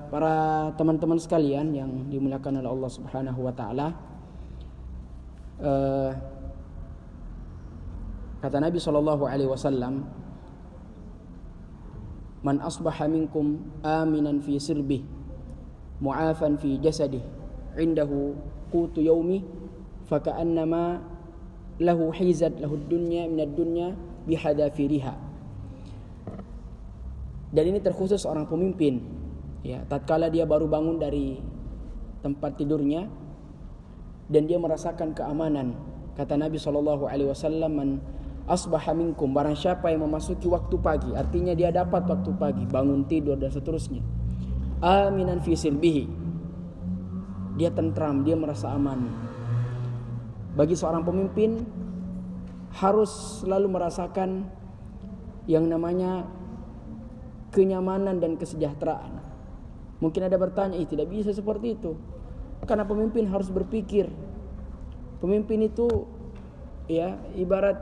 Para teman-teman sekalian yang dimuliakan oleh Allah Subhanahu wa taala, kata Nabi sallallahu alaihi wasallam, "Man asbaha minkum aminan fi sirbih, mu'afan fi jasadih, indahu qutu yaumi, faka'annama lahu hizat lahu dunya minad dunya bihadafiriha." Dan ini terkhusus orang pemimpin, ya, tatkala dia baru bangun dari tempat tidurnya dan dia merasakan keamanan. Kata Nabi sallallahu alaihi wasallam, "Man asbaha minkum," barang siapa yang memasuki waktu pagi, artinya dia dapat waktu pagi, bangun tidur dan seterusnya, aminan fi silbihi, dia tentram, dia merasa aman. Bagi seorang pemimpin harus selalu merasakan yang namanya kenyamanan dan kesejahteraan. Mungkin ada bertanya, tidak bisa seperti itu. Karena pemimpin harus berpikir. Pemimpin itu ya ibarat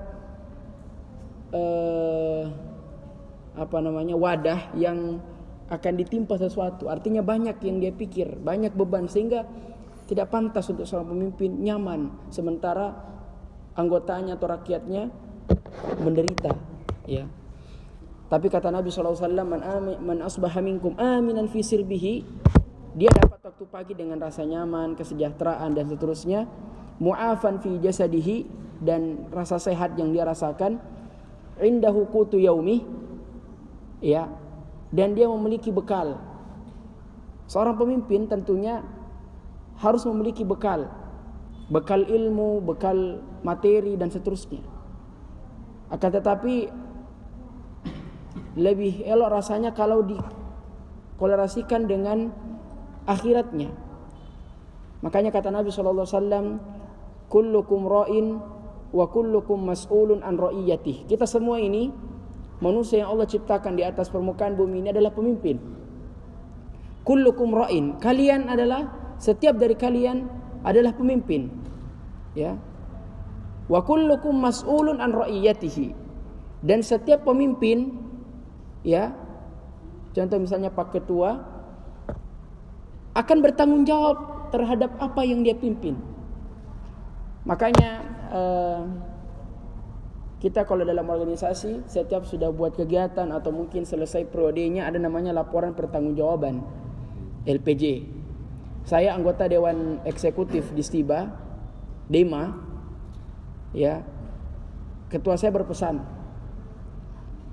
wadah yang akan ditimpa sesuatu. Artinya banyak yang dia pikir, banyak beban, sehingga tidak pantas untuk seorang pemimpin nyaman sementara anggotanya atau rakyatnya menderita, ya. Tapi kata Nabi SAW, man asbaha minkum aminan fi sirbihi, dia dapat waktu pagi dengan rasa nyaman, kesejahteraan dan seterusnya, mu'afan fi jasadihi, dan rasa sehat yang dia rasakan, indahu qutu yaumi, ya, dan dia memiliki bekal. Seorang pemimpin tentunya harus memiliki bekal ilmu, bekal materi dan seterusnya. Akan tetapi lebih elok rasanya kalau dikolerasikan dengan akhiratnya. Makanya kata Nabi SAW, kullukum ra'in wa kullukum mas'ulun an ra'iyatih. Kita semua ini manusia yang Allah ciptakan di atas permukaan bumi ini adalah pemimpin. Kullukum ra'in, kalian adalah, setiap dari kalian adalah pemimpin, ya. Wa kullukum mas'ulun an ra'iyatihi, dan setiap pemimpin, ya, contoh misalnya Pak Ketua akan bertanggung jawab terhadap apa yang dia pimpin. Makanya kita kalau dalam organisasi setiap sudah buat kegiatan atau mungkin selesai periodenya, ada namanya laporan pertanggungjawaban, LPJ. Saya anggota Dewan Eksekutif di Stiba, DEMA, ya. Ketua saya berpesan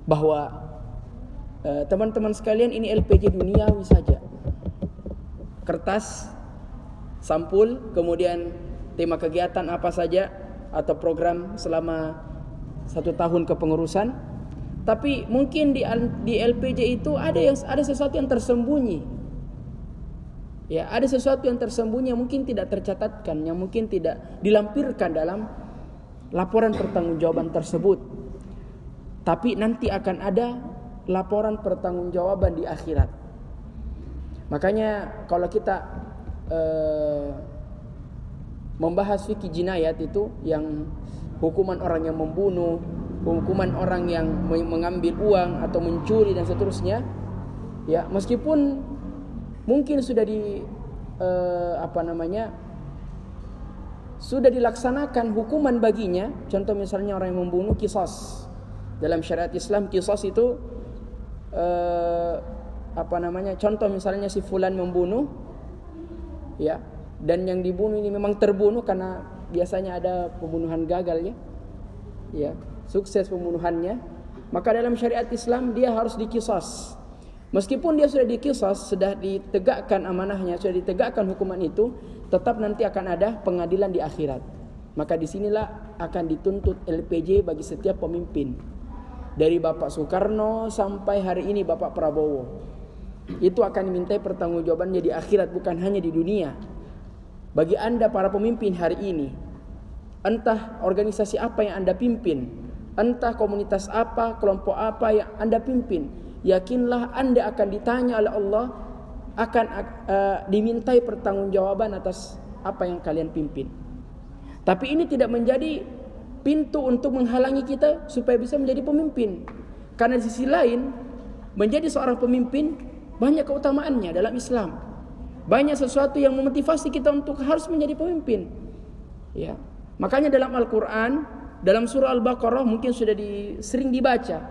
bahwa teman-teman sekalian, ini LPJ duniawi saja. Kertas, sampul, kemudian tema kegiatan apa saja atau program selama 1 tahun kepengurusan. Tapi mungkin di LPJ itu ada sesuatu yang tersembunyi. Ya, ada sesuatu yang tersembunyi yang mungkin tidak tercatatkan, yang mungkin tidak dilampirkan dalam laporan pertanggungjawaban tersebut. Tapi nanti akan ada laporan pertanggungjawaban di akhirat. Makanya kalau kita membahas fikih jinayat itu, yang hukuman orang yang membunuh, hukuman orang yang mengambil uang atau mencuri dan seterusnya, ya, meskipun mungkin sudah sudah dilaksanakan hukuman baginya. Contoh misalnya orang yang membunuh, qisas. Dalam syariat Islam qisas itu contoh misalnya si fulan membunuh, ya, dan yang dibunuh ini memang terbunuh karena biasanya ada pembunuhan gagal, ya, sukses pembunuhannya, maka dalam syariat Islam dia harus diqisas. Meskipun dia sudah diqisas, sudah ditegakkan amanahnya, sudah ditegakkan hukuman itu, tetap nanti akan ada pengadilan di akhirat. Maka disinilah akan dituntut LPJ bagi setiap pemimpin, dari Bapak Soekarno sampai hari ini Bapak Prabowo. Itu akan dimintai pertanggungjawabannya di akhirat, bukan hanya di dunia. Bagi Anda para pemimpin hari ini, entah organisasi apa yang Anda pimpin, entah komunitas apa, kelompok apa yang Anda pimpin, yakinlah Anda akan ditanya oleh Allah, akan dimintai pertanggungjawaban atas apa yang kalian pimpin. Tapi ini tidak menjadi pintu untuk menghalangi kita supaya bisa menjadi pemimpin. Karena di sisi lain, menjadi seorang pemimpin Banyak keutamaannya dalam Islam. Banyak sesuatu yang memotivasi kita untuk harus menjadi pemimpin. Ya. Makanya dalam Al-Qur'an, dalam surah Al-Baqarah mungkin sudah sering dibaca.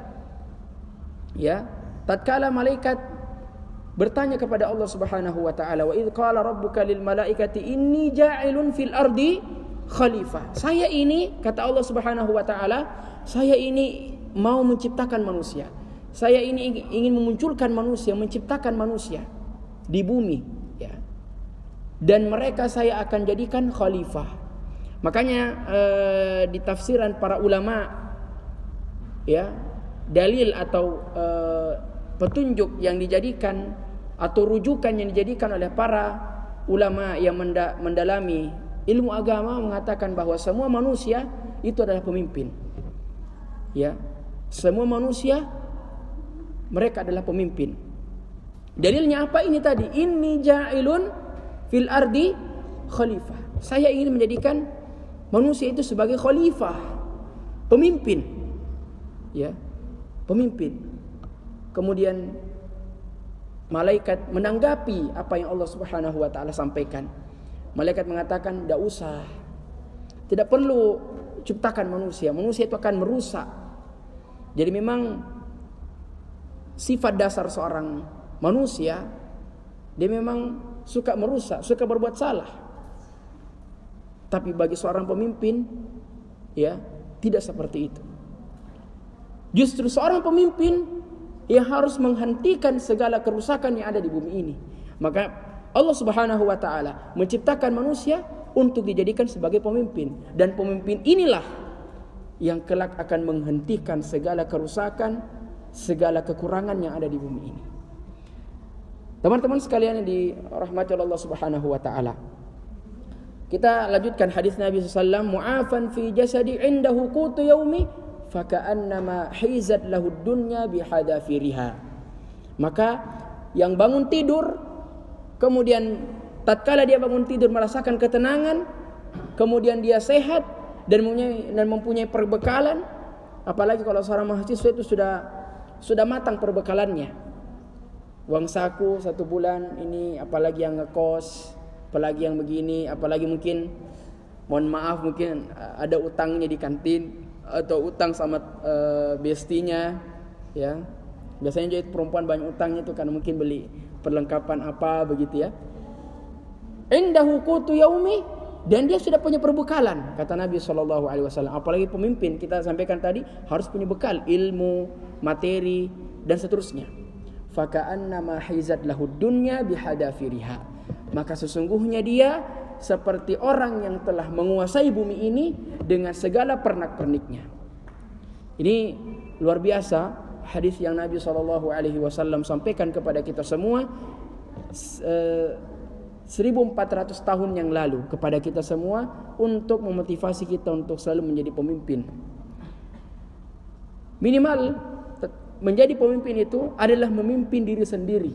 Ya, tatkala malaikat bertanya kepada Allah Subhanahu wa taala, "Wa idz qala rabbuka lil malaikati inni ja'ilun fil ardi khalifah." Saya ini, kata Allah Subhanahu wa taala, saya ini mau menciptakan manusia. Saya ini ingin memunculkan manusia, menciptakan manusia di bumi, ya. Dan mereka saya akan jadikan khalifah. Makanya di tafsiran para ulama, ya, dalil atau petunjuk yang dijadikan atau rujukan yang dijadikan oleh para ulama yang mendalami ilmu agama mengatakan bahwa semua manusia itu adalah pemimpin. Ya, semua manusia mereka adalah pemimpin. Dalilnya apa ini tadi? Inni ja'ilun fil ardi khalifah. Saya ingin menjadikan manusia itu sebagai khalifah, pemimpin. Ya, pemimpin. Kemudian malaikat menanggapi apa yang Allah Subhanahu wa taala sampaikan. Malaikat mengatakan, "Tidak usah. Tidak perlu ciptakan manusia. Manusia itu akan merusak." Jadi memang sifat dasar seorang manusia, dia memang suka merusak, suka berbuat salah. Tapi bagi seorang pemimpin, ya, tidak seperti itu. Justru seorang pemimpin yang harus menghentikan segala kerusakan yang ada di bumi ini. Maka Allah Subhanahu wa taala menciptakan manusia untuk dijadikan sebagai pemimpin, dan pemimpin inilah yang kelak akan menghentikan segala kerusakan, segala kekurangan yang ada di bumi ini. Teman-teman sekalian yang dirahmati Allah Subhanahu wa taala. Kita lanjutkan hadis Nabi sallallahu alaihi wasallam, "Mu'afan fi jasadi 'indahu qutu yaumi faka'annama hizat lahu dunya bihadafiriha." Maka yang bangun tidur, kemudian tatkala dia bangun tidur merasakan ketenangan, kemudian dia sehat dan mempunyai perbekalan, apalagi kalau seorang mahasiswa itu sudah matang perbekalannya. Uang saku 1 bulan ini, apalagi yang ngekos, apalagi yang begini, apalagi mungkin mohon maaf mungkin ada utangnya di kantin atau utang sama bestinya, ya. Biasanya jadi perempuan banyak utangnya itu karena mungkin beli perlengkapan apa begitu, ya. Indahu qutu yaumi, dan dia sudah punya perbekalan, kata Nabi SAW. Apalagi pemimpin, kita sampaikan tadi, harus punya bekal ilmu, materi, dan seterusnya. Faka'annama hizat lahu dunya bihadafiriha. Maka sesungguhnya dia seperti orang yang telah menguasai bumi ini dengan segala pernak-perniknya. Ini luar biasa hadis yang Nabi SAW sampaikan kepada kita semua 1400 tahun yang lalu kepada kita semua untuk memotivasi kita untuk selalu menjadi pemimpin. Minimal menjadi pemimpin itu adalah memimpin diri sendiri.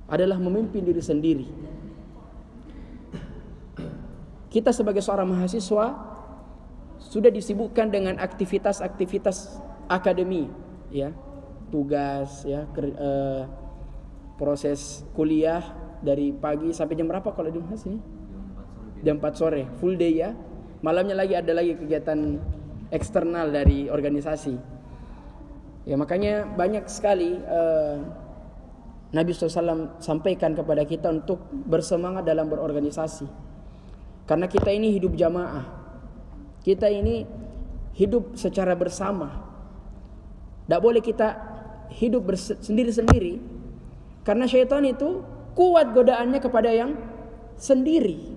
Adalah memimpin diri sendiri. Kita sebagai seorang mahasiswa sudah disibukkan dengan aktivitas-aktivitas akademi, ya, tugas, ya, proses kuliah dari pagi sampai jam berapa kalau di Unhas ini? Jam 4 sore, full day, ya. Malamnya lagi ada lagi kegiatan eksternal dari organisasi. Ya, makanya banyak sekali Nabi SAW sampaikan kepada kita untuk bersemangat dalam berorganisasi. Karena kita ini hidup jamaah. Kita ini hidup secara bersama. Tidak boleh kita hidup sendiri-sendiri. Karena syaitan itu kuat godaannya kepada yang sendiri.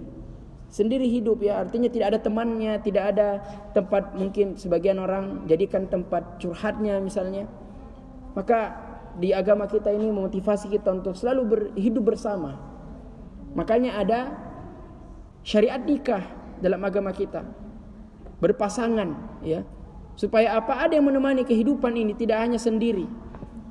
Sendiri hidup, ya, artinya tidak ada temannya, tidak ada tempat, mungkin sebagian orang jadikan tempat curhatnya misalnya. Maka di agama kita ini memotivasi kita untuk selalu hidup bersama. Makanya ada syariat nikah dalam agama kita, berpasangan, ya, supaya apa? Ada yang menemani kehidupan ini, tidak hanya sendiri.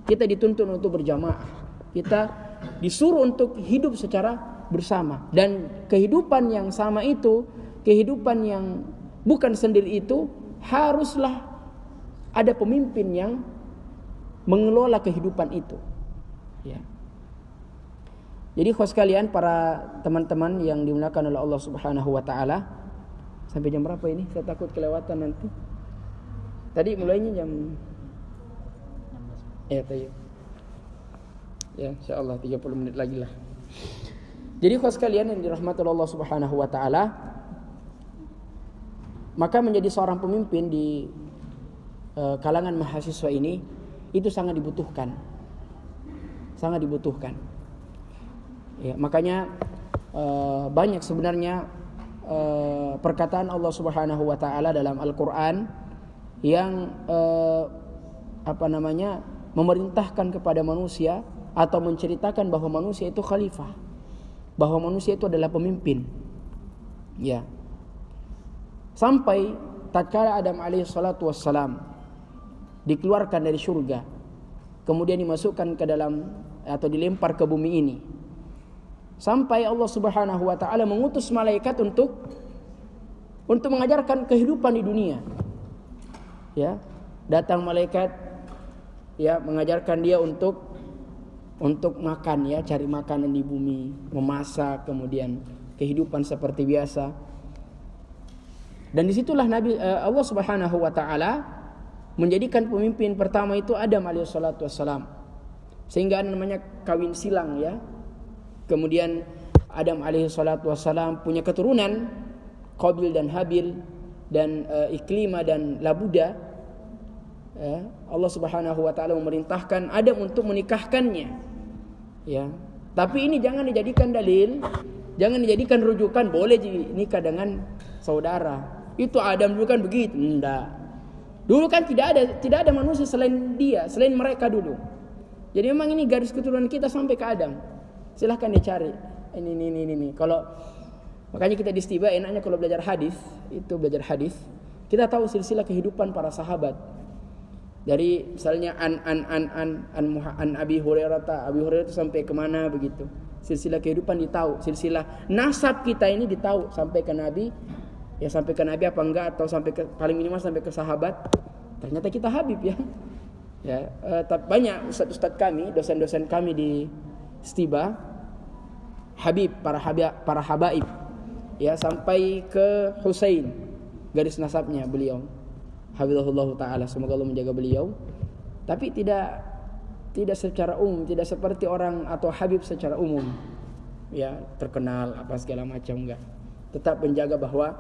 Kita dituntun untuk berjamaah, kita disuruh untuk hidup secara bersama. Dan kehidupan yang sama itu, kehidupan yang bukan sendiri itu, haruslah ada pemimpin yang mengelola kehidupan itu. Ya. Jadi khos kalian para teman-teman yang dimuliakan oleh Allah Subhanahu wa taala. Sampai jam berapa ini? Saya takut kelewatan nanti. Tadi mulainya jam 16. Tayo. Ya, insyaallah 30 menit lagi lah. Jadi khos kalian yang dirahmati Allah Subhanahu wa taala, maka menjadi seorang pemimpin di kalangan mahasiswa ini itu sangat dibutuhkan. Sangat dibutuhkan. Ya, makanya banyak sebenarnya perkataan Allah Subhanahu wa taala dalam Al-Qur'an yang memerintahkan kepada manusia atau menceritakan bahwa manusia itu khalifah, bahwa manusia itu adalah pemimpin. Ya. Sampai tatkala Adam alaihi salatu wassalam dikeluarkan dari surga, kemudian dimasukkan ke dalam atau dilempar ke bumi ini. Sampai Allah Subhanahu wa taala mengutus malaikat untuk mengajarkan kehidupan di dunia. Ya, datang malaikat ya mengajarkan dia untuk makan, ya, cari makanan di bumi, memasak, kemudian kehidupan seperti biasa. Dan disitulah Allah Subhanahu wa taala menjadikan pemimpin pertama itu Adam alaihi salatu wassalam. Sehingga namanya kawin silang, ya. Kemudian Adam alaihi salatu wassalam punya keturunan Qabil dan Habil dan Iklima dan Labuda. Ya, Allah Subhanahu wa taala memerintahkan Adam untuk menikahkannya. Ya. Tapi ini jangan dijadikan dalil, jangan dijadikan rujukan boleh nikah dengan saudara. Itu Adam dulu kan begitu. Enggak. Dulu kan tidak ada manusia selain dia, selain mereka dulu. Jadi memang ini garis keturunan kita sampai ke Adam. Silahkan dicari. Ini. Kalau makanya kita di Istiba enaknya kalau belajar hadis, kita tahu silsilah kehidupan para sahabat. Dari misalnya an Abi Hurairah itu sampai kemana begitu. Silsilah kehidupan ditahu, silsilah nasab kita ini ditahu sampai ke Nabi. Ya sampai ke Nabi apa enggak, atau sampai ke paling minimal sampai ke sahabat. Ternyata kita Habib, ya. Ya, banyak ustaz-ustaz kami, dosen-dosen kami di Istiba Habib, para habaib. Ya, sampai ke Husain garis nasabnya beliau. Hafizahullah taala, semoga Allah menjaga beliau. Tapi tidak secara umum, tidak seperti orang atau habib secara umum. Ya, terkenal apa segala macam, enggak. Tetap menjaga bahwa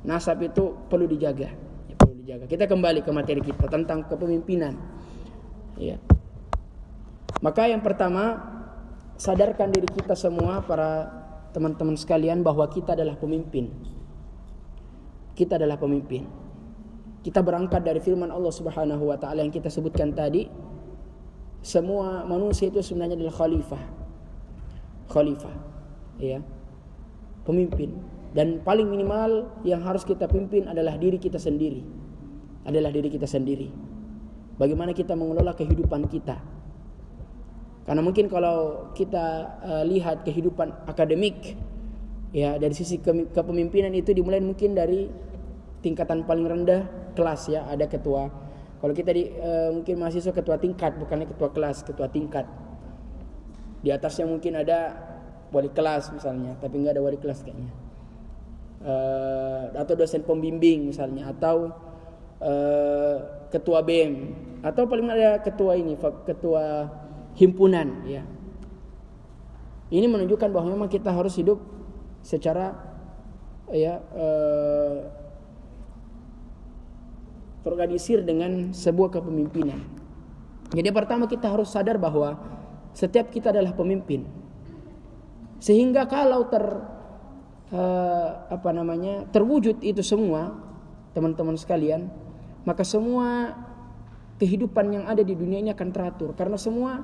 nasab itu perlu dijaga. Ya, perlu dijaga. Kita kembali ke materi kita tentang kepemimpinan. Ya. Maka yang pertama, sadarkan diri kita semua para teman-teman sekalian bahwa kita adalah pemimpin. Kita adalah pemimpin. Kita berangkat dari firman Allah Subhanahu wa taala yang kita sebutkan tadi. Semua manusia itu sebenarnya adalah khalifah. Ya. Pemimpin. Dan paling minimal yang harus kita pimpin adalah diri kita sendiri. Bagaimana kita mengelola kehidupan kita. Karena mungkin kalau kita lihat kehidupan akademik, ya, dari sisi kepemimpinan itu dimulai mungkin dari tingkatan paling rendah kelas, ya, ada ketua. Kalau kita mungkin mahasiswa ketua tingkat, bukannya ketua kelas, ketua tingkat. Di atasnya mungkin ada wali kelas misalnya, tapi enggak ada wali kelas kayaknya. Atau dosen pembimbing misalnya, atau ketua BEM, atau paling ada ketua himpunan, ya. Ini menunjukkan bahwa memang kita harus hidup secara terorganisir dengan sebuah kepemimpinan. Jadi pertama kita harus sadar bahwa setiap kita adalah pemimpin. Sehingga kalau terwujud itu semua, teman-teman sekalian, maka semua kehidupan yang ada di dunia ini akan teratur karena semua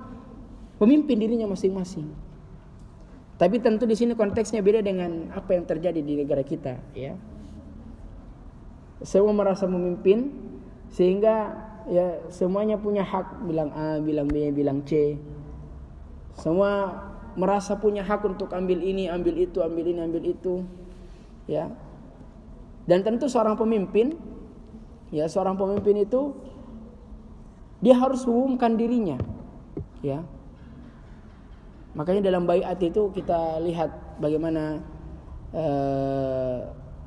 pemimpin dirinya masing-masing. Tapi tentu di sini konteksnya beda dengan apa yang terjadi di negara kita, ya. Semua merasa memimpin sehingga ya semuanya punya hak bilang A, bilang B, bilang C. Semua merasa punya hak untuk ambil ini, ambil itu, ambil ini, ambil itu, ya. Dan tentu seorang pemimpin itu dia harus mengumumkan dirinya, ya. Makanya dalam baiat itu kita lihat bagaimana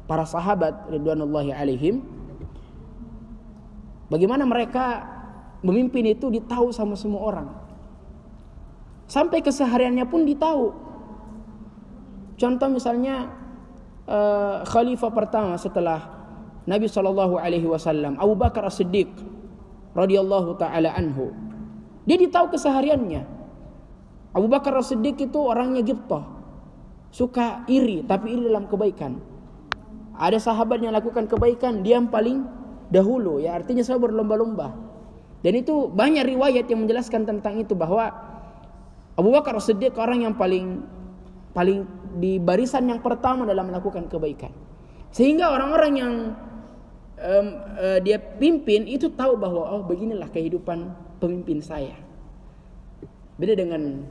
para sahabat ridwanullahi alaihim, bagaimana mereka memimpin itu ditahu sama semua orang. Sampai kesehariannya pun ditahu. Contoh misalnya khalifah pertama setelah Nabi SAW, Abu Bakar As-Siddiq radhiyallahu taala anhu. Dia ditahu kesehariannya. Abu Bakar As-Siddiq itu orangnya ghibtah, suka iri, tapi iri dalam kebaikan. Ada sahabat yang lakukan kebaikan, dia yang paling dahulu, ya artinya selalu berlomba-lomba. Dan itu banyak riwayat yang menjelaskan tentang itu, bahwa Abu Bakar As-Siddiq orang yang paling di barisan yang pertama dalam melakukan kebaikan. Sehingga orang-orang yang dia pimpin itu tahu bahwa oh beginilah kehidupan pemimpin saya. Beda dengan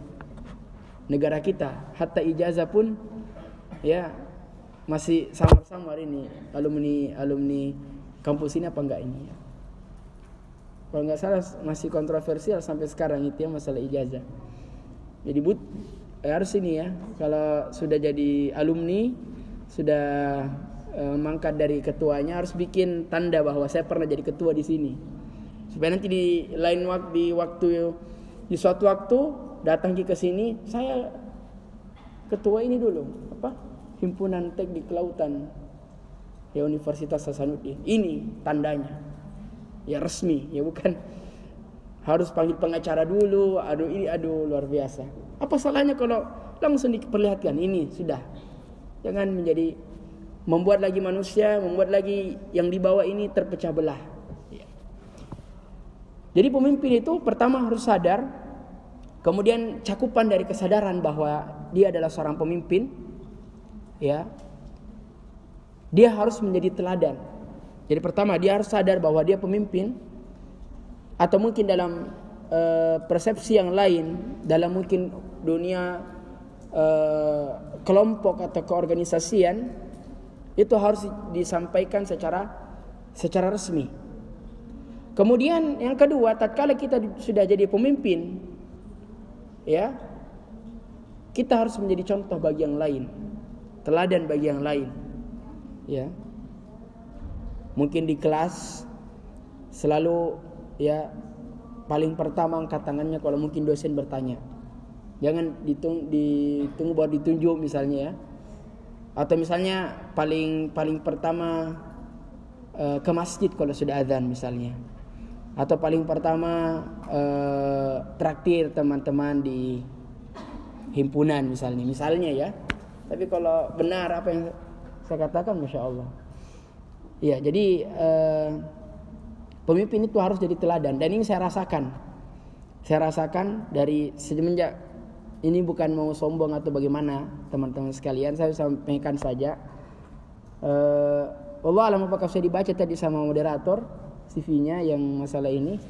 negara kita, hatta ijazah pun ya masih samar-samar ini alumni kampus ini apa enggak ini ya. Kalau enggak salah masih kontroversial sampai sekarang itu ya masalah ijazah. Jadi harus ini ya, kalau sudah jadi alumni, sudah mangkat dari ketuanya, harus bikin tanda bahwa saya pernah jadi ketua di sini. Supaya nanti di lain waktu di suatu waktu datang ke sini, saya ketua ini dulu, Himpunan Teknik Kelautan ya Universitas Hasanuddin. Ini tandanya. Ya resmi, ya bukan harus panggil pengacara dulu, aduh luar biasa. Apa salahnya kalau langsung diperlihatkan ini sudah. Jangan membuat lagi manusia, membuat lagi yang di bawah ini terpecah belah. Ya. Jadi pemimpin itu pertama harus sadar, kemudian cakupan dari kesadaran bahwa dia adalah seorang pemimpin, ya. Dia harus menjadi teladan. Jadi pertama dia harus sadar bahwa dia pemimpin, atau mungkin dalam persepsi yang lain, dalam mungkin dunia kelompok atau keorganisasian, itu harus disampaikan secara resmi. Kemudian yang kedua, tatkala kita sudah jadi pemimpin, ya, kita harus menjadi contoh bagi yang lain, teladan bagi yang lain, ya. Mungkin di kelas selalu ya paling pertama angkat tangannya kalau mungkin dosen bertanya. Jangan ditunggu baru ditunjuk misalnya ya. Atau misalnya paling pertama ke masjid kalau sudah azan misalnya. Atau paling pertama traktir teman-teman di himpunan misalnya ya. Tapi kalau benar apa yang saya katakan, Masya Allah. Ya, jadi pemimpin itu harus jadi teladan. Dan ini saya rasakan dari semenjak, ini bukan mau sombong atau bagaimana teman-teman sekalian, saya sampaikan saja. Allah alam apakah saya dibaca tadi sama moderator CV-nya yang masalah ini.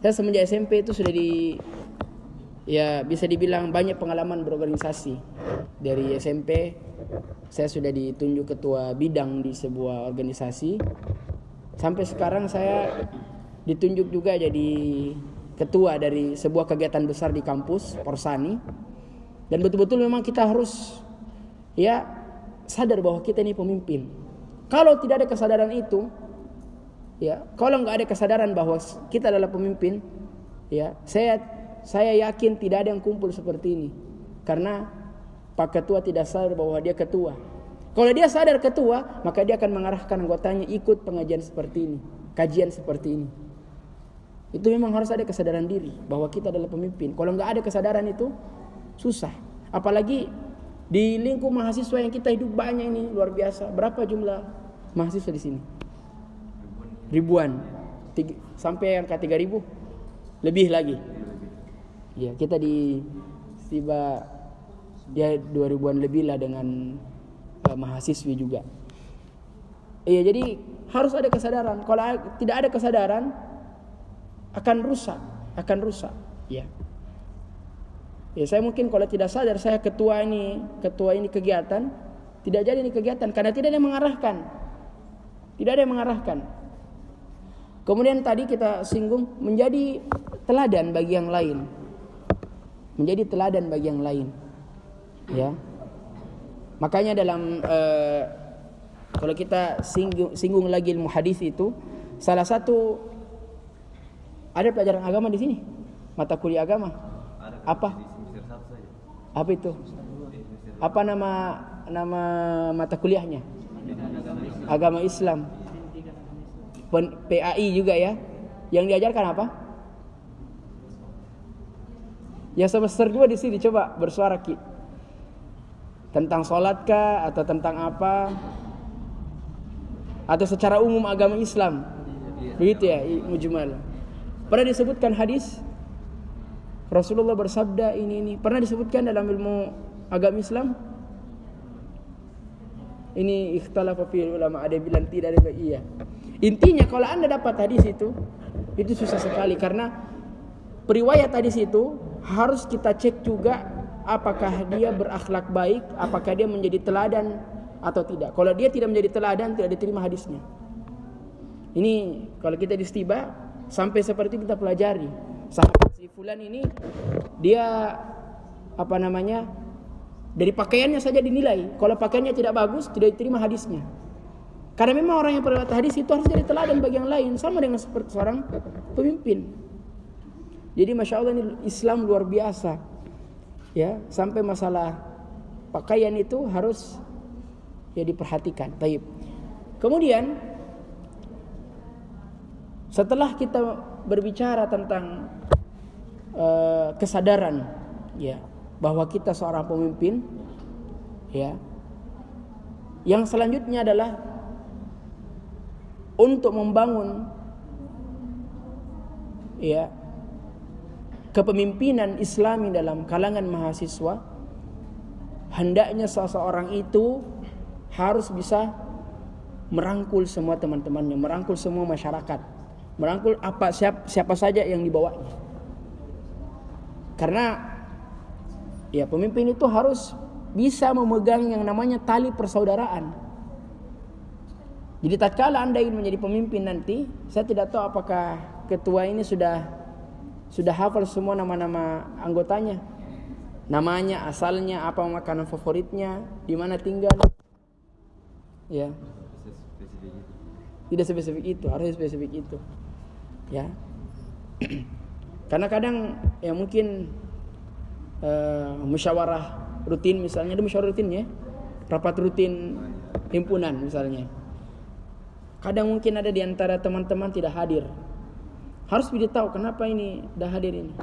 Saya semenjak SMP itu sudah ya bisa dibilang banyak pengalaman berorganisasi. Dari SMP saya sudah ditunjuk ketua bidang di sebuah organisasi. Sampai sekarang saya ditunjuk juga jadi ketua dari sebuah kegiatan besar di kampus Porsani. Dan betul-betul memang kita harus ya sadar bahwa kita ini pemimpin. Kalau tidak ada kesadaran itu, ya, kalau nggak ada kesadaran bahwa kita adalah pemimpin, ya, saya yakin tidak ada yang kumpul seperti ini. Karena Pak Ketua tidak sadar bahwa dia ketua. Kalau dia sadar ketua, maka dia akan mengarahkan anggotanya ikut pengajian seperti ini, kajian seperti ini. Itu memang harus ada kesadaran diri bahwa kita adalah pemimpin. Kalau nggak ada kesadaran itu susah. Apalagi di lingkup mahasiswa yang kita hidup banyak ini luar biasa. Berapa jumlah mahasiswa di sini? Ribuan. Sampai angka 3.000? Lebih lagi. Ya, kita di tiba ya 2.000-an lebih lah dengan mahasiswi juga. Iya, jadi harus ada kesadaran. Kalau tidak ada kesadaran akan rusak. Ya. Ya, saya mungkin kalau tidak sadar saya ketua ini kegiatan, tidak jadi ini kegiatan karena tidak ada yang mengarahkan. Tidak ada yang mengarahkan. Kemudian tadi kita singgung menjadi teladan bagi yang lain. menjadi teladan bagi yang lain. Ya. Makanya dalam kalau kita singgung lagi ilmu hadis itu, salah satu ada pelajaran agama di sini, mata kuliah agama. Apa? Apa itu? Apa nama mata kuliahnya? Agama Islam. PAI juga ya. Yang diajarkan apa? Ya semester 2 di sini coba bersuara Ki. Tentang sholat kah atau tentang apa? Atau secara umum agama Islam. Begitu ya, mujmal. Pernah disebutkan hadis Rasulullah bersabda ini. Pernah disebutkan dalam ilmu agama Islam? Ini ikhtalafa fi ulama, ada yang bilang tidak, ada yang bilang iya. Intinya kalau Anda dapat hadis itu susah sekali karena periwayat hadis itu harus kita cek juga apakah dia berakhlak baik, apakah dia menjadi teladan atau tidak. Kalau dia tidak menjadi teladan, tidak diterima hadisnya. Ini kalau kita distiba sampai seperti kita pelajari. Sahabat si fulan ini dia dari pakaiannya saja dinilai. Kalau pakaiannya tidak bagus, tidak diterima hadisnya. Karena memang orang yang periwayat hadis itu harus jadi teladan bagi yang lain, sama dengan seperti seorang pemimpin. Jadi Masya Allah ini Islam luar biasa. Ya, sampai masalah pakaian itu harus ya diperhatikan. Taib. Kemudian setelah kita berbicara tentang kesadaran ya bahwa kita seorang pemimpin, ya, yang selanjutnya adalah untuk membangun ya kepemimpinan Islami dalam kalangan mahasiswa. Hendaknya seseorang itu harus bisa merangkul semua teman-temannya, merangkul semua masyarakat, merangkul siapa saja yang dibawanya. Karena ya pemimpin itu harus bisa memegang yang namanya tali persaudaraan. Jadi tatkala Anda ingin menjadi pemimpin nanti, saya tidak tahu apakah ketua ini sudah hafal semua nama-nama anggotanya. Namanya, asalnya, apa makanan favoritnya, di mana tinggal. Ya. Tidak spesifik itu, harus spesifik itu. Ya. Karena kadang ya mungkin musyawarah rutin misalnya, ada musyawarah rutin ya. Rapat rutin himpunan misalnya. Kadang mungkin ada di antara teman-teman tidak hadir. Harus kita tahu kenapa ini tidak hadir ini.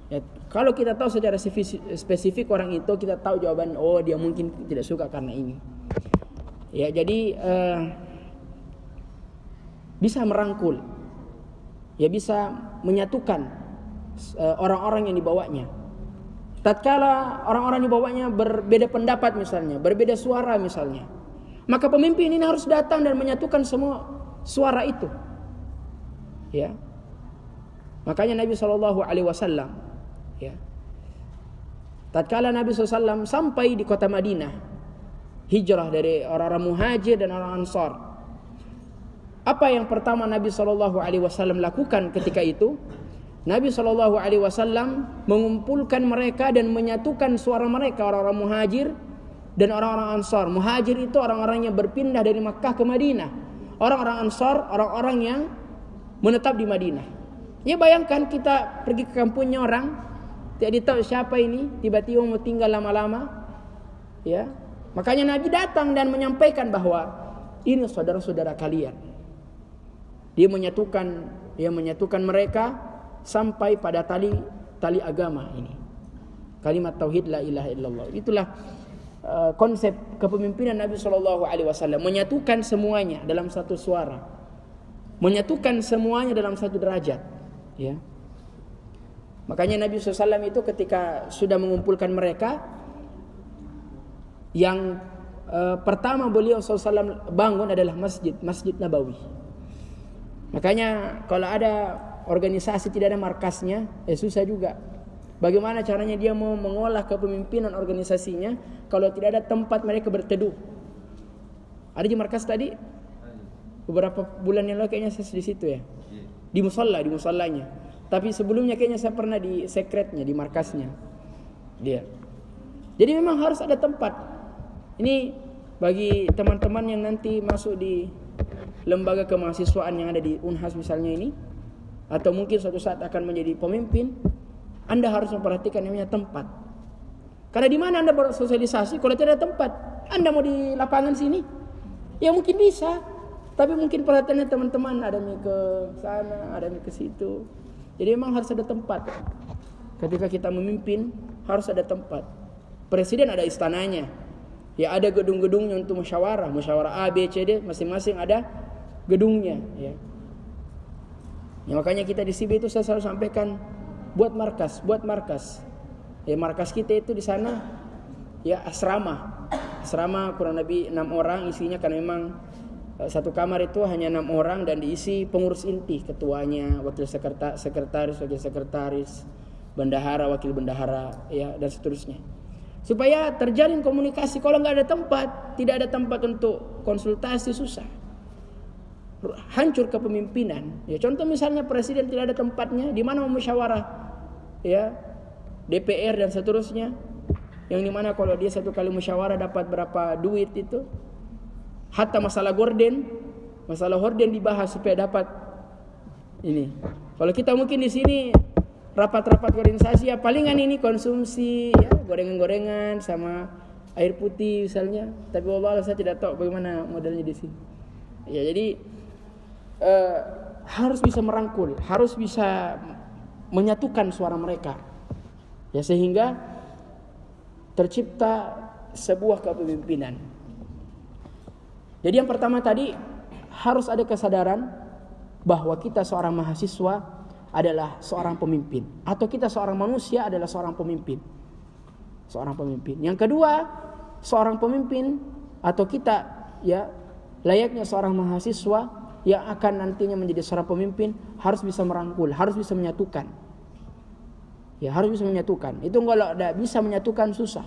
Ya, kalau kita tahu secara spesifik orang itu, kita tahu jawaban, oh dia mungkin tidak suka karena ini. Ya, jadi bisa merangkul, ya bisa menyatukan orang-orang yang dibawanya. Tatkala orang-orang yang dibawanya berbeda pendapat misalnya, berbeda suara misalnya, maka pemimpin ini harus datang dan menyatukan semua suara itu. Ya, makanya Nabi SAW, ya, tatkala Nabi SAW sampai di kota Madinah, hijrah dari orang-orang muhajir dan orang ansar, apa yang pertama Nabi SAW lakukan ketika itu? Nabi SAW mengumpulkan mereka dan menyatukan suara mereka, orang-orang muhajir dan orang-orang ansar. Muhajir itu orang-orang yang berpindah dari Makkah ke Madinah. Orang-orang ansar, orang-orang yang menetap di Madinah. Ya bayangkan kita pergi ke kampungnya orang, tidak tahu siapa ini, tiba-tiba mau tinggal lama-lama. Ya, makanya Nabi datang dan menyampaikan bahwa ini saudara-saudara kalian. Dia menyatukan mereka sampai pada tali agama ini. Kalimat tauhid la ilaha illallah. Itulah konsep kepemimpinan Nabi SAW, menyatukan semuanya dalam satu suara, menyatukan semuanya dalam satu derajat. Ya. Makanya Nabi SAW itu ketika sudah mengumpulkan mereka, yang pertama beliau SAW bangun adalah Masjid Nabawi. Makanya kalau ada organisasi tidak ada markasnya, susah juga. Bagaimana caranya dia mau mengolah kepemimpinan organisasinya kalau tidak ada tempat mereka berteduh? Ada di markas tadi? Beberapa bulan yang lalu kayaknya saya di situ ya. Di musallanya. Tapi sebelumnya kayaknya saya pernah di sekretnya, di markasnya dia. Jadi memang harus ada tempat. Ini bagi teman-teman yang nanti masuk di lembaga kemahasiswaan yang ada di Unhas misalnya ini, atau mungkin suatu saat akan menjadi pemimpin, Anda harus memperhatikan namanya tempat. Karena di mana Anda bersosialisasi kalau tidak ada tempat? Anda mau di lapangan sini? Ya mungkin bisa, tapi mungkin perhatiannya teman-teman ada yang ke sana, ada yang ke situ. Jadi memang harus ada tempat. Ketika kita memimpin harus ada tempat. Presiden ada istananya. Ya ada gedung-gedungnya untuk musyawarah A, B, C, D, masing-masing ada gedungnya, ya. Ya makanya kita di CB itu saya selalu sampaikan buat markas. Ya markas kita itu di sana ya asrama. Asrama kurang lebih 6 orang isinya, karena memang satu kamar itu hanya 6 orang dan diisi pengurus inti, ketuanya, wakil sekretaris, wakil sekretaris, bendahara, wakil bendahara, ya, dan seterusnya. Supaya terjalin komunikasi. Kalau nggak ada tempat, tidak ada tempat untuk konsultasi, susah. Hancur kepemimpinan. Ya, contoh misalnya presiden tidak ada tempatnya, di mana mau musyawarah, ya, DPR dan seterusnya. Yang dimana kalau dia satu kali musyawarah dapat berapa duit itu. Hatta masalah horden dibahas supaya dapat ini. Kalau kita mungkin di sini rapat-rapat organisasi ya palingan ini konsumsi ya gorengan-gorengan sama air putih misalnya. Tapi Allah saya tidak tahu bagaimana modelnya di sini. Ya jadi harus bisa merangkul, harus bisa menyatukan suara mereka. Ya sehingga tercipta sebuah kepemimpinan. Jadi yang pertama tadi harus ada kesadaran bahwa kita seorang mahasiswa adalah seorang pemimpin, atau kita seorang manusia adalah seorang pemimpin. Seorang pemimpin. Yang kedua, seorang pemimpin atau kita ya layaknya seorang mahasiswa yang akan nantinya menjadi seorang pemimpin harus bisa merangkul, harus bisa menyatukan. Ya, harus bisa menyatukan. Itu kalau tidak bisa menyatukan susah.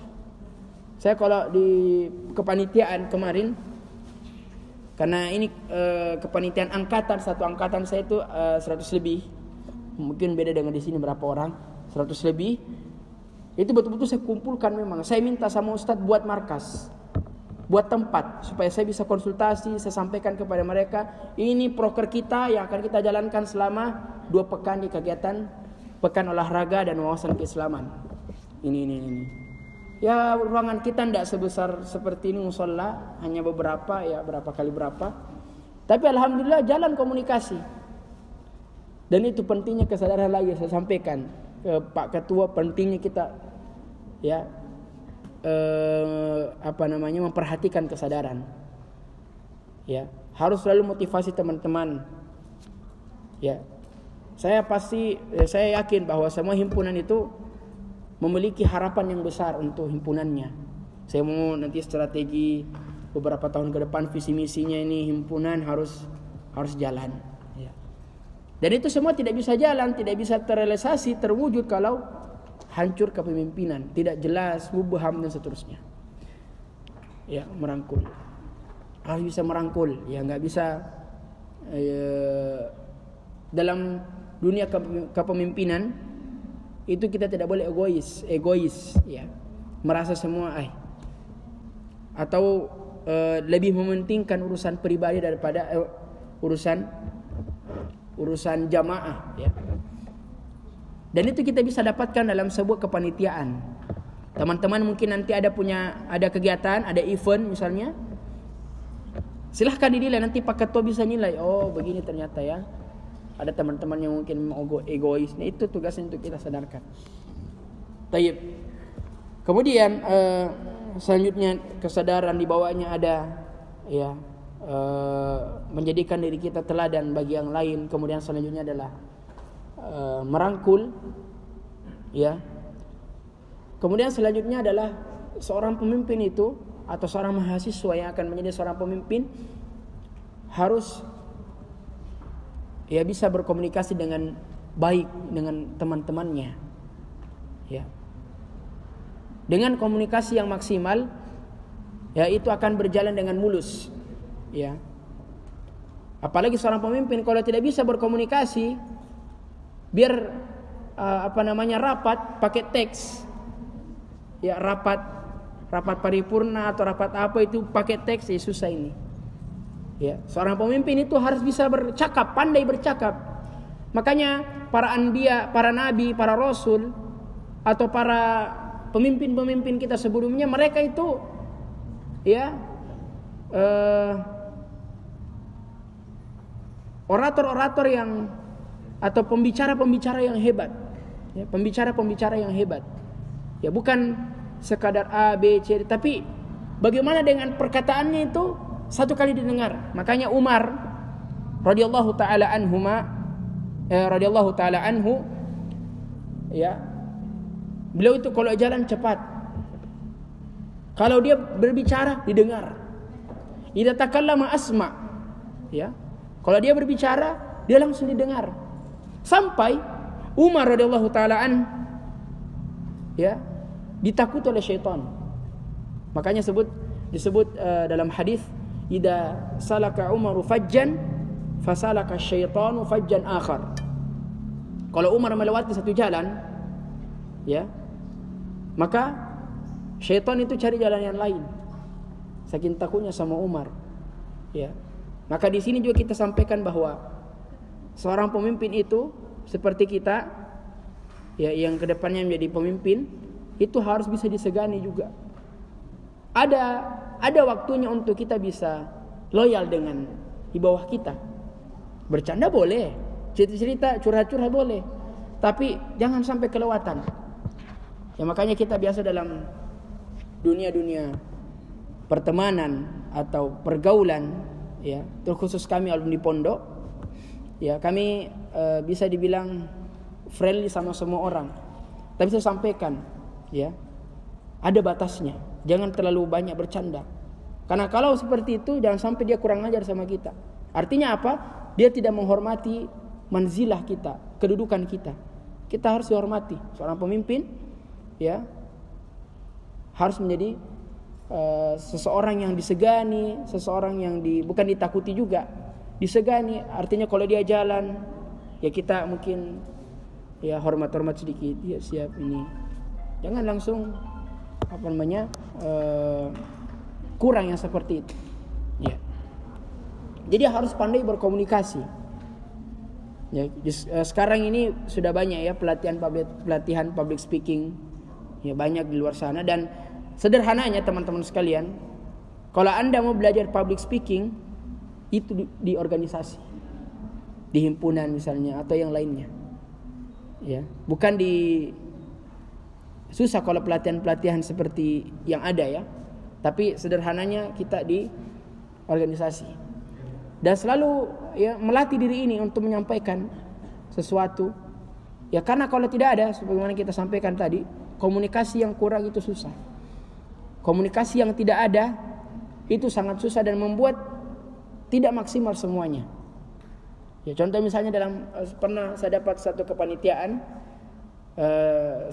Saya kalau di kepanitiaan kemarin, karena ini kepanitiaan angkatan, satu angkatan saya itu 100 lebih. Mungkin beda dengan di sini berapa orang, 100 lebih. Itu betul-betul saya kumpulkan memang. Saya minta sama Ustadz buat markas, buat tempat supaya saya bisa konsultasi, saya sampaikan kepada mereka, ini proker kita yang akan kita jalankan selama 2 pekan di kegiatan Pekan Olahraga dan Wawasan Keislaman. Ini. Ya ruangan kita tidak sebesar seperti ini musola, hanya beberapa ya, berapa kali berapa. Tapi alhamdulillah jalan komunikasi. Dan itu pentingnya kesadaran lagi saya sampaikan ke Pak Ketua, pentingnya kita ya memperhatikan kesadaran. Ya, harus selalu motivasi teman-teman. Ya. Saya yakin bahwa semua himpunan itu memiliki harapan yang besar untuk himpunannya. Saya mau nanti strategi beberapa tahun ke depan visi misinya ini himpunan harus jalan. Ya. Dan itu semua tidak bisa jalan, tidak bisa terrealisasi, terwujud kalau hancur kepemimpinan, tidak jelas, mubham dan seterusnya. Ya, merangkul. Harus bisa merangkul, ya nggak bisa dalam dunia kepemimpinan. Itu kita tidak boleh egois ya. Merasa semua atau lebih mementingkan urusan pribadi daripada urusan jamaah ya. Dan itu kita bisa dapatkan dalam sebuah kepanitiaan. Teman-teman mungkin nanti ada kegiatan, ada event misalnya. Silahkan dinilai, nanti Pak Ketua bisa nilai, oh begini ternyata ya. Ada teman-teman yang mungkin egois. Nah, itu tugasnya untuk kita sadarkan. Tayyib. Kemudian selanjutnya kesadaran di bawahnya ada ya menjadikan diri kita teladan bagi yang lain. Kemudian selanjutnya adalah merangkul ya. Kemudian selanjutnya adalah seorang pemimpin itu atau seorang mahasiswa yang akan menjadi seorang pemimpin harus ya bisa berkomunikasi dengan baik dengan teman-temannya. Ya. Dengan komunikasi yang maksimal, ya itu akan berjalan dengan mulus. Ya. Apalagi seorang pemimpin kalau tidak bisa berkomunikasi, biar rapat pakai teks. Ya, rapat paripurna atau rapat apa itu pakai teks, ya susah ini. Ya, seorang pemimpin itu harus bisa bercakap, pandai bercakap. Makanya para anbiya, para nabi, para rasul atau para pemimpin-pemimpin kita sebelumnya, mereka itu ya orator-orator yang atau pembicara-pembicara yang hebat. Ya, pembicara-pembicara yang hebat. Ya, bukan sekadar A, B, C, tapi bagaimana dengan perkataannya itu satu kali didengar. Makanya Umar radhiyallahu taala anhu ya, beliau itu kalau jalan cepat, kalau dia berbicara didengar. Idza takallama asma, ya, kalau dia berbicara dia langsung didengar. Sampai Umar radhiyallahu taala ya, ditakut oleh syaitan. Makanya disebut dalam hadis, idza salaka Umaru fajjan fasalaka syaitanu fajjan akhar. Kalau Umar melewati satu jalan, ya, maka syaitan itu cari jalan yang lain. Saking takutnya sama Umar, ya. Maka di sini juga kita sampaikan bahwa seorang pemimpin itu seperti kita, ya, yang kedepannya menjadi pemimpin itu harus bisa disegani juga. Ada waktunya untuk kita bisa loyal dengan di bawah kita. Bercanda boleh, cerita-cerita, curhat-curhat boleh, tapi jangan sampai kelewatan. Ya, makanya kita biasa dalam dunia pertemanan atau pergaulan, ya, terkhusus kami alumni pondok, ya, kami bisa dibilang friendly sama semua orang. Tapi saya sampaikan, ya, ada batasnya. Jangan terlalu banyak bercanda. Karena kalau seperti itu, jangan sampai dia kurang ajar sama kita. Artinya apa? Dia tidak menghormati manzilah kita, kedudukan kita. Kita harus dihormati. Seorang pemimpin, ya, harus menjadi seseorang yang disegani, seseorang yang bukan ditakuti juga, disegani. Artinya kalau dia jalan, ya kita mungkin ya hormat sedikit, ya siap ini. Jangan langsung kurang yang seperti itu. Ya. Jadi harus pandai berkomunikasi. Ya, sekarang ini sudah banyak ya pelatihan public speaking, ya, banyak di luar sana. Dan sederhananya teman-teman sekalian, kalau Anda mau belajar public speaking itu di organisasi, di himpunan misalnya atau yang lainnya, ya, bukan susah kalau pelatihan seperti yang ada, ya, tapi sederhananya kita di organisasi. Dan selalu, ya, melatih diri ini untuk menyampaikan sesuatu, ya, karena kalau tidak ada, sebagaimana kita sampaikan tadi, komunikasi yang kurang itu susah. Komunikasi yang tidak ada itu sangat susah dan membuat tidak maksimal semuanya. Ya, contoh misalnya pernah saya dapat satu kepanitiaan,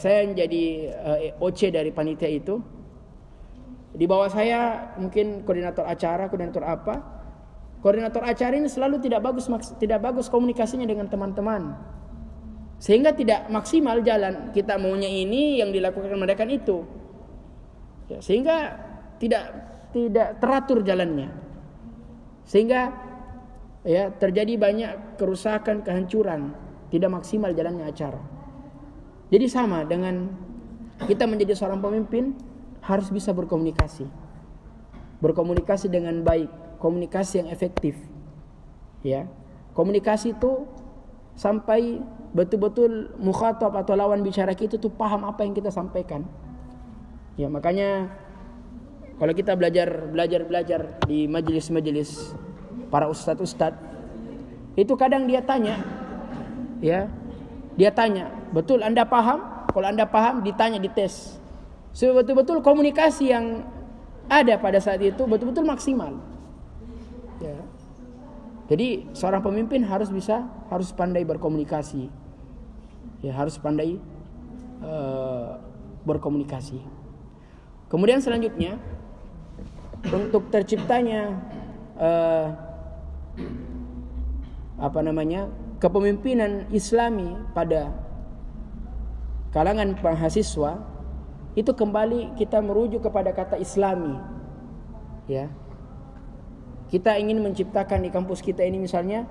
saya menjadi OC dari panitia itu. Di bawah saya mungkin koordinator acara, koordinator apa. Koordinator acara ini selalu tidak bagus komunikasinya dengan teman-teman, sehingga tidak maksimal jalan. Kita maunya ini, yang dilakukan mereka itu, ya, sehingga tidak teratur jalannya, sehingga, ya, terjadi banyak kerusakan, kehancuran, tidak maksimal jalannya acara. Jadi sama dengan kita menjadi seorang pemimpin, harus bisa berkomunikasi dengan baik, komunikasi yang efektif, ya. Komunikasi itu sampai betul-betul mukhatab atau lawan bicara kita itu paham apa yang kita sampaikan. Ya, makanya kalau kita belajar di majelis-majelis para ustadz, itu kadang dia tanya, ya, betul Anda paham? Kalau Anda paham, ditanya, dites. So, betul-betul komunikasi yang ada pada saat itu betul-betul maksimal. Ya. Jadi seorang pemimpin harus pandai berkomunikasi. Ya, harus pandai berkomunikasi. Kemudian selanjutnya, untuk terciptanya kepemimpinan Islami pada kalangan mahasiswa itu kembali kita merujuk kepada kata Islami. Ya. Kita ingin menciptakan di kampus kita ini misalnya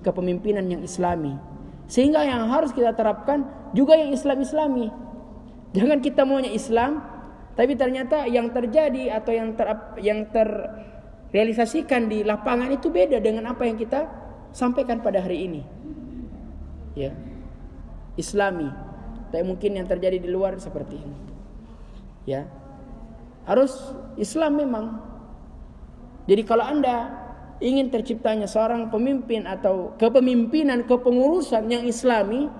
kepemimpinan yang Islami. Sehingga yang harus kita terapkan juga yang Islam-Islami. Jangan kita maunya Islam, tapi ternyata yang terjadi atau yang terrealisasikan di lapangan itu beda dengan apa yang kita sampaikan pada hari ini. Ya. Islami. Tapi mungkin yang terjadi di luar seperti ini. Ya. Harus Islam memang. Jadi kalau Anda ingin terciptanya seorang pemimpin atau kepemimpinan, kepengurusan yang Islami,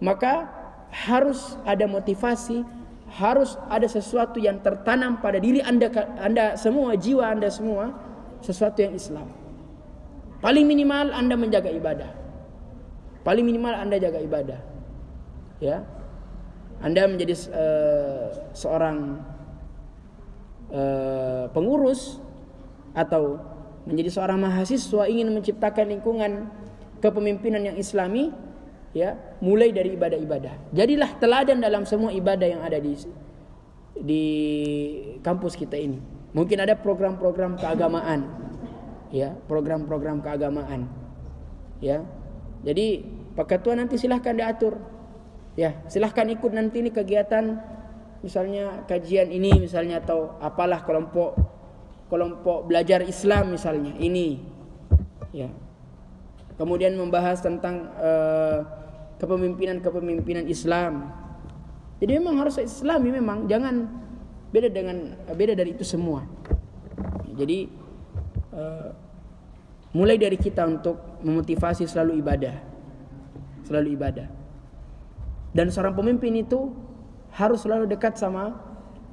maka harus ada motivasi, harus ada sesuatu yang tertanam pada diri Anda semua, jiwa Anda semua, sesuatu yang Islam. Paling minimal Anda menjaga ibadah. Paling minimal Anda jaga ibadah. Ya. Anda menjadi seorang pengurus atau menjadi seorang mahasiswa ingin menciptakan lingkungan kepemimpinan yang Islami, ya, mulai dari ibadah-ibadah. Jadilah teladan dalam semua ibadah yang ada di kampus kita ini. Mungkin ada program-program keagamaan, ya, program-program keagamaan, ya. Jadi Pak Ketua nanti silahkan diatur, ya, silahkan ikut nanti ini kegiatan, misalnya kajian ini misalnya atau apalah kelompok belajar Islam misalnya ini, ya. Kemudian membahas tentang kepemimpinan Islam. Jadi memang harus Islami, memang jangan beda dari itu semua. Jadi mulai dari kita untuk memotivasi selalu ibadah. Dan seorang pemimpin itu harus selalu dekat sama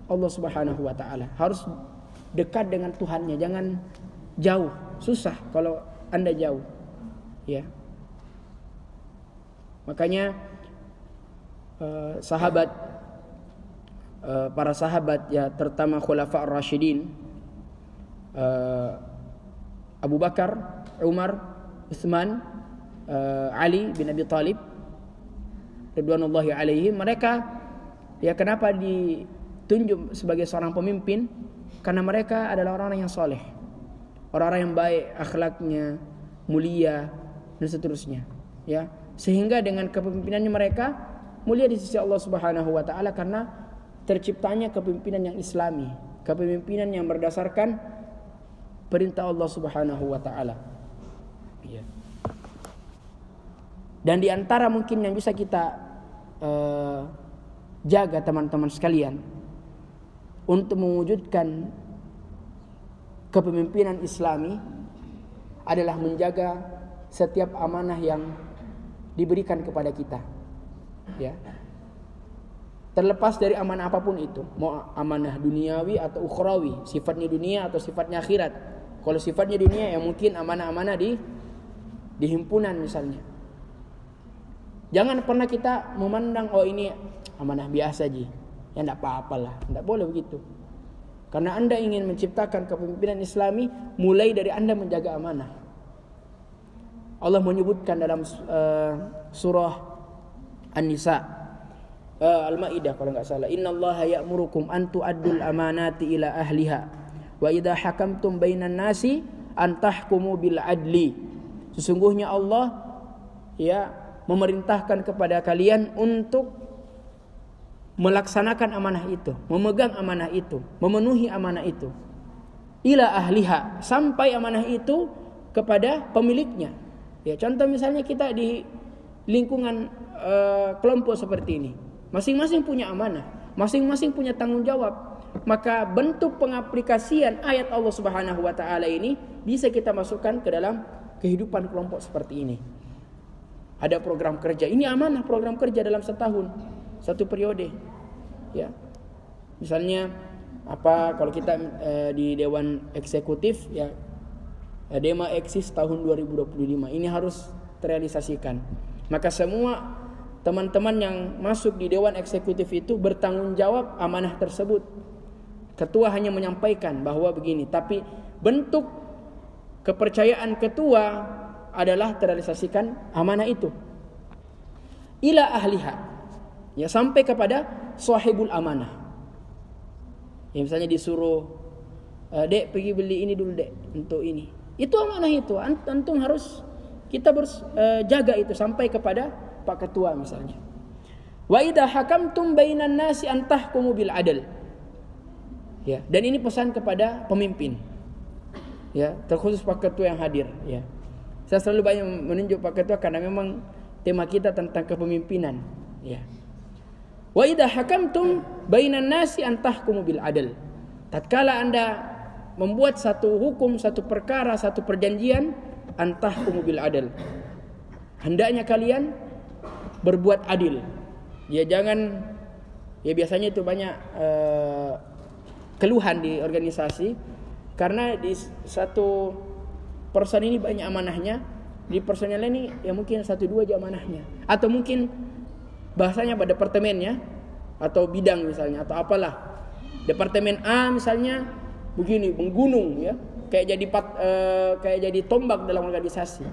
Allah Subhanahu wa taala. Harus dekat dengan Tuhannya, jangan jauh. Susah kalau Anda jauh. Ya. Makanya para sahabat, ya, terutama Khulafa ar-Rasyidin, Abu Bakar, Umar, Utsman, Ali bin Abi Thalib ridwanullahi alaihim, mereka, ya, kenapa ditunjuk sebagai seorang pemimpin? Karena mereka adalah orang-orang yang soleh, orang-orang yang baik akhlaknya, mulia, dan seterusnya, ya. Sehingga dengan kepemimpinannya mereka mulia di sisi Allah Subhanahu wa taala karena terciptanya kepemimpinan yang Islami, kepemimpinan yang berdasarkan perintah Allah Subhanahu wa taala. Ya. Dan di antara mungkin yang bisa kita jaga teman-teman sekalian untuk mewujudkan kepemimpinan Islami adalah menjaga setiap amanah yang diberikan kepada kita, ya. Terlepas dari amanah apapun itu, mau amanah duniawi atau ukhrawi, sifatnya dunia atau sifatnya akhirat. Kalau sifatnya dunia, ya mungkin amanah-amanah di himpunan misalnya. Jangan pernah kita memandang, oh ini amanah biasa ji, ya enggak apa-apalah. Enggak boleh begitu. Karena Anda ingin menciptakan kepemimpinan Islami, mulai dari Anda menjaga amanah. Allah menyebutkan dalam surah An-Nisa, Al-Maidah kalau enggak salah, innallaha ya'murukum an tu'addul amanati ila ahliha wa idza hakamtum bainan nasi an tahkumu bil adli. Sesungguhnya Allah, ya, memerintahkan kepada kalian untuk melaksanakan amanah itu, memegang amanah itu, memenuhi amanah itu ila ahliha, sampai amanah itu kepada pemiliknya. Ya, contoh misalnya kita di lingkungan kelompok seperti ini, masing-masing punya amanah, masing-masing punya tanggung jawab. Maka bentuk pengaplikasian ayat Allah Subhanahu wa taala ini bisa kita masukkan ke dalam kehidupan kelompok seperti ini. Ada program kerja, ini amanah program kerja dalam setahun, satu periode, ya. Misalnya apa, kalau kita di Dewan Eksekutif, ya, Dema eksis tahun 2025 ini harus terrealisasikan. Maka semua teman-teman yang masuk di Dewan Eksekutif itu bertanggung jawab amanah tersebut. Ketua hanya menyampaikan bahwa begini, tapi bentuk kepercayaan ketua adalah terrealisasikan amanah itu ila ahliha, ya, sampai kepada sahibul amanah. Ya, misalnya disuruh, dek pergi beli ini dulu dek untuk ini, itu amanah itu antum harus kita jaga itu sampai kepada Pak Ketua misalnya. Wa idza hakamtum bainan nasi an tahkumu bil adl. Ya, dan ini pesan kepada pemimpin. Ya, terkhusus Pak Ketua yang hadir, ya. Saya selalu banyak menunjuk Pak Ketua karena memang tema kita tentang kepemimpinan, ya. Wa idza hakamtum bainan nasi an tahkumu bil adl. Tatkala Anda membuat satu hukum, satu perkara, satu perjanjian, an tahkumu bil adl. Hendaknya kalian berbuat adil. Ya, jangan, ya, biasanya itu banyak keluhan di organisasi karena di satu person ini banyak amanahnya, di person yang lain ini ya mungkin 1-2 aja amanahnya, atau mungkin bahasanya pada departemennya atau bidang misalnya atau apalah, departemen A misalnya begini menggunung, ya, kayak jadi tombak dalam organisasi.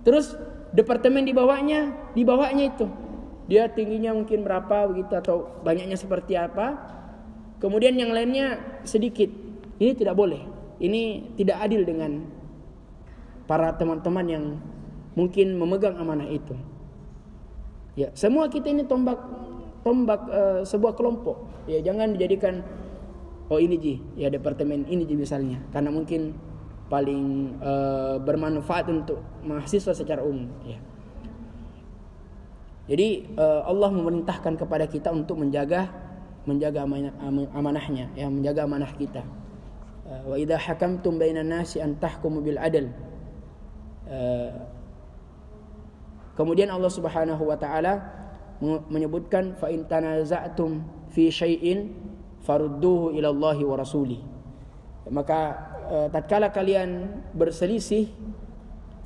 Terus departemen di bawahnya itu dia tingginya mungkin berapa begitu atau banyaknya seperti apa, kemudian yang lainnya sedikit. Ini tidak boleh, ini tidak adil dengan para teman-teman yang mungkin memegang amanah itu. Ya, semua kita ini tombak sebuah kelompok. Ya, jangan dijadikan ini ji, ya departemen ini ji misalnya, karena mungkin paling bermanfaat untuk mahasiswa secara umum, ya. Jadi Allah memerintahkan kepada kita untuk menjaga amanahnya, ya, menjaga amanah kita. Wa idza hakamtum bainan nasi an tahkumu bil adl. Kemudian Allah Subhanahu wa taala menyebutkan fa in tanaza'tum fi syai'in farudduhu ila Allahi wa rasuli. Maka tatkala kalian berselisih,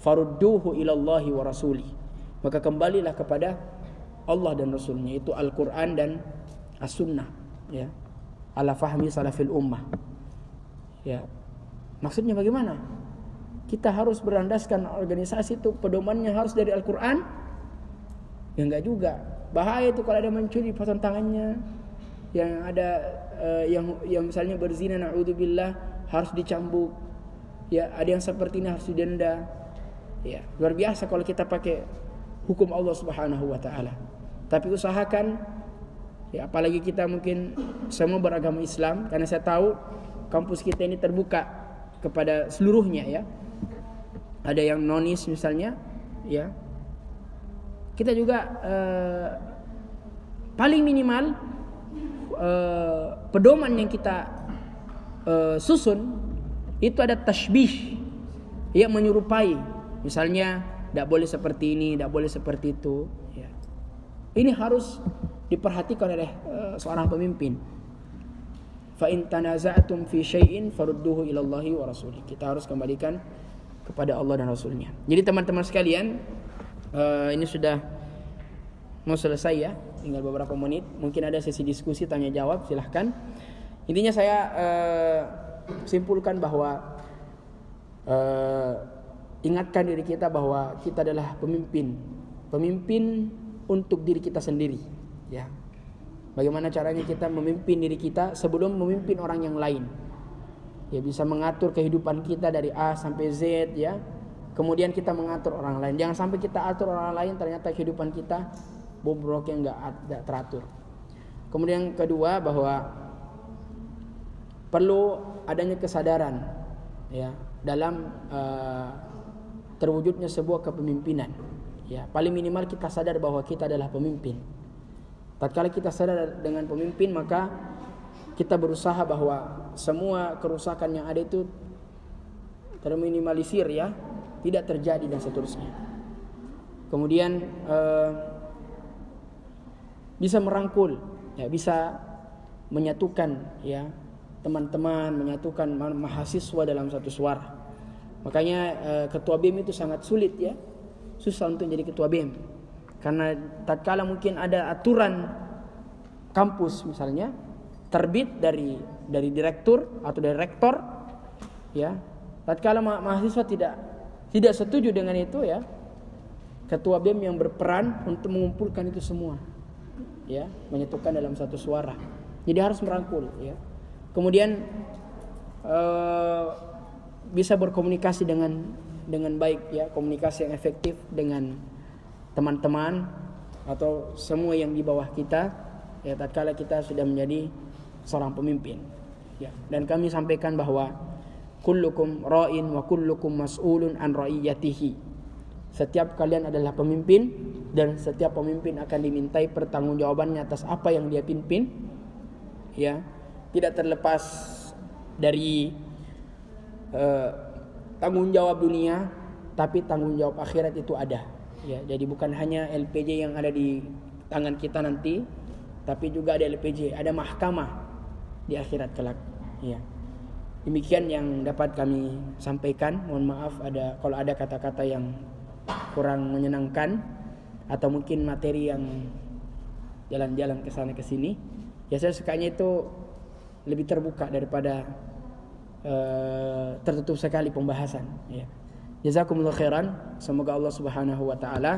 farudduhu ila Allahi wa rasuli, maka kembalilah kepada Allah dan Rasulnya, itu Al-Quran dan As-Sunnah, ya, ala fahmi salafil ummah. Ya, maksudnya bagaimana? Kita harus berlandaskan organisasi itu pedomannya harus dari Al-Quran? Ya enggak juga. Bahaya itu kalau ada mencuri potong tangannya, yang ada yang misalnya berzina, na'udzubillah, harus dicambuk. Ya, ada yang seperti ini harus didenda. Ya, luar biasa kalau kita pakai hukum Allah Subhanahu wa taala. Tapi usahakan, ya, apalagi kita mungkin semua beragama Islam, karena saya tahu kampus kita ini terbuka kepada seluruhnya, ya. Ada yang nonis misalnya, ya. Kita juga paling minimal pedoman yang kita susun itu ada tashbih, ya, menyerupai. Misalnya tidak boleh seperti ini, tidak boleh seperti itu, ya. Ini harus diperhatikan oleh seorang pemimpin. Fa in tanaza'tum fi syai'in farudduhu ila Allahi wa rasulih. Kita harus kembalikan kepada Allah dan Rasulnya. Jadi teman-teman sekalian, ini sudah mau selesai, ya, tinggal beberapa menit. Mungkin ada sesi diskusi tanya jawab, silahkan. Intinya saya simpulkan bahwa ingatkan diri kita bahwa kita adalah pemimpin untuk diri kita sendiri, ya. Bagaimana caranya kita memimpin diri kita sebelum memimpin orang yang lain, ya, bisa mengatur kehidupan kita dari A sampai Z, ya. Kemudian kita mengatur orang lain. Jangan sampai kita atur orang lain ternyata kehidupan kita bobrok yang enggak teratur. Kemudian kedua, bahwa perlu adanya kesadaran, ya, dalam terwujudnya sebuah kepemimpinan, ya. Paling minimal kita sadar bahwa kita adalah pemimpin. Tatkala kita sadar dengan pemimpin, maka kita berusaha bahwa semua kerusakan yang ada itu terminimalisir, ya, tidak terjadi dan seterusnya. Kemudian bisa merangkul, ya, bisa menyatukan, ya, teman-teman, menyatukan mahasiswa dalam satu suara. Makanya ketua BEM itu sangat sulit, ya, susah untuk jadi ketua BEM, karena tatkala mungkin ada aturan kampus misalnya terbit dari direktur atau dari rektor, ya, tatkala mahasiswa tidak tidak setuju dengan itu ya, ketua BEM yang berperan untuk mengumpulkan itu semua, ya, menyatukan dalam satu suara. Jadi harus merangkul, ya. Kemudian bisa berkomunikasi dengan baik, ya, komunikasi yang efektif dengan teman-teman atau semua yang di bawah kita, ya, tatkala kita sudah menjadi seorang pemimpin, ya. Dan kami sampaikan bahwa kullukum ra'in wa kullukum mas'ulun an ra'iyatihi. Setiap kalian adalah pemimpin dan setiap pemimpin akan dimintai pertanggungjawabannya atas apa yang dia pimpin, ya. Tidak terlepas dari tanggung jawab dunia, tapi tanggung jawab akhirat itu ada, ya. Jadi bukan hanya LPJ yang ada di tangan kita nanti, tapi juga ada LPJ, ada mahkamah di akhirat kelak, ya. Demikian yang dapat kami sampaikan. Mohon maaf kalau ada kata-kata yang kurang menyenangkan atau mungkin materi yang jalan-jalan ke sana ke sini. Ya, saya sukanya itu lebih terbuka daripada tertutup sekali pembahasan, ya. Jazakumullah khairan. Semoga Allah Subhanahu wa taala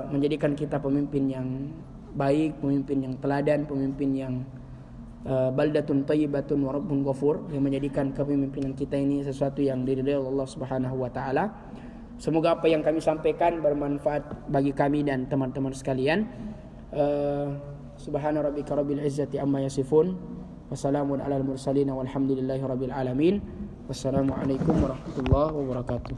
menjadikan kita pemimpin yang baik, pemimpin yang teladan, pemimpin yang baldatun thayyibatun wa rabbun ghafur, yang menjadikan kepemimpinan kita ini sesuatu yang diridhai Allah Subhanahu wa taala. Semoga apa yang kami sampaikan bermanfaat bagi kami dan teman-teman sekalian. Subhana rabbika rabbil izzati amma yasifun. Wassalamun alal mursalin walhamdulillahi rabbil alamin. Wassalamualaikum warahmatullahi wabarakatuh.